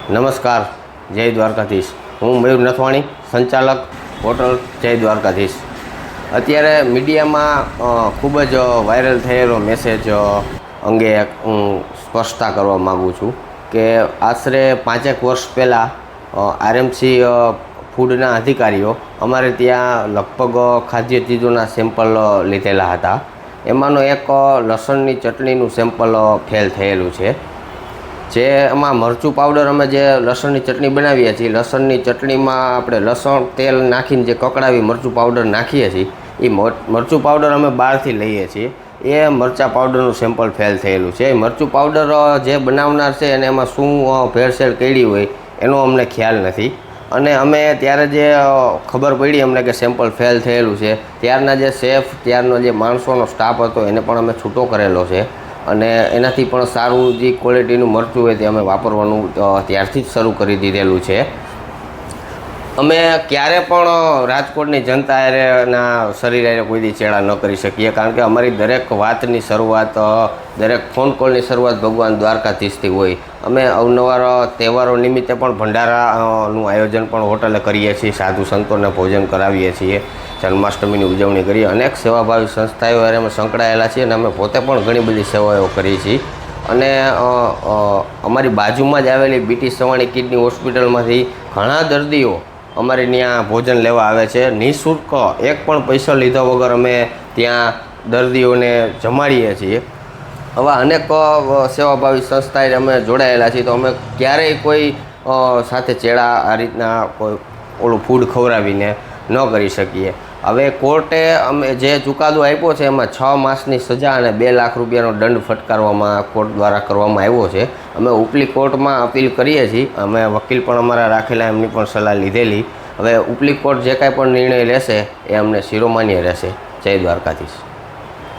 નમસ્કાર, જય દ્વારકાધીશ। હું મયુર નથવાણી, સંચાલક હોટલ જય દ્વારકાધીશ। અત્યારે મીડિયામાં ખૂબ જ વાયરલ થયેલો મેસેજ અંગે હું સ્પષ્ટતા કરવા માગું છું કે આશરે 5 વર્ષ પહેલાં આરએમસી ફૂડના અધિકારીઓ અમારે ત્યાં લગભગ ખાદ્ય ચીજોના સેમ્પલ લીધેલા હતા। એમાંનો એક લસણની ચટણીનું સેમ્પલ ફેલ થયેલું છે। જે એમાં મરચું પાવડર અમે જે લસણની ચટણી બનાવીએ છીએ, લસણની ચટણીમાં આપણે લસણ તેલ નાખીને જે કકડાવી મરચું પાવડર નાખીએ છીએ, એ મરચું પાવડર અમે બહારથી લઈએ છીએ। એ મરચાં પાવડરનું સેમ્પલ ફેલ થયેલું છે। મરચું પાવડર જે બનાવનાર છે અને એમાં શું ભેળસેળ કરી હોય એનો અમને ખ્યાલ નથી। અને અમે ત્યારે જે ખબર પડી અમને કે સેમ્પલ ફેલ થયેલું છે, ત્યારના જે શેફ, ત્યારનો જે માણસોનો સ્ટાફ હતો એને પણ અમે છૂટો કરેલો છે। અને એનાથી પણ સારું જે ક્વોલિટીનું મરચું હોય તે અમે વાપરવાનું ત્યારથી જ શરૂ કરી દીધેલું છે। અમે ક્યારે પણ રાજકોટની જનતાના શરીરે કોઈ દી ચેડા ન કરી શકીએ, કારણ કે અમારી દરેક વાતની શરૂઆત, દરેક ફોન કોલની શરૂઆત ભગવાન દ્વારકાધીશથી હોય। અમે અવનવાર તહેવારો નિમિત્તે પણ ભંડારાનું આયોજન પણ હોટલે કરીએ છીએ, સાધુ સંતોને ભોજન કરાવીએ છીએ, જન્માષ્ટમીની ઉજવણી કરીએ, અનેક સેવાભાવી સંસ્થાઓ હારે અમે સંકળાયેલા છીએ અને અમે પોતે પણ ઘણી બધી સેવાઓ કરીએ છીએ। અને અમારી બાજુમાં જ આવેલી બીટી સવાણી કિડની હોસ્પિટલમાંથી ઘણા દર્દીઓ અમારે ત્યાં ભોજન લેવા આવે છે। નિઃશુલ્ક એક પણ પૈસા લીધા વગર અમે ત્યાં દર્દીઓને જમાડીએ છીએ। આવા અનેક સેવાભાવી સંસ્થાએ અમે જોડાયેલા છીએ, તો અમે ક્યારેય કોઈ સાથે ચેડા આ રીતના કોઈ ઓલું ફૂડ ખવડાવીને ન કરી શકીએ। હવે કોર્ટે અમે જે ચુકાદો આપ્યો છે એમાં 6 માસની સજા અને 2 લાખ રૂપિયાનો દંડ ફટકારવામાં કોર્ટ દ્વારા કરવામાં આવ્યો છે। અમે ઉપલી કોર્ટમાં અપીલ કરીએ છીએ, અમે વકીલ પણ અમારા રાખેલા, એમની પણ સલાહ લીધેલી। હવે ઉપલી કોર્ટ જે કાંઈ પણ નિર્ણય લેશે એ અમને શિરોમાન્ય રહેશે। જય દ્વારકાધીશ।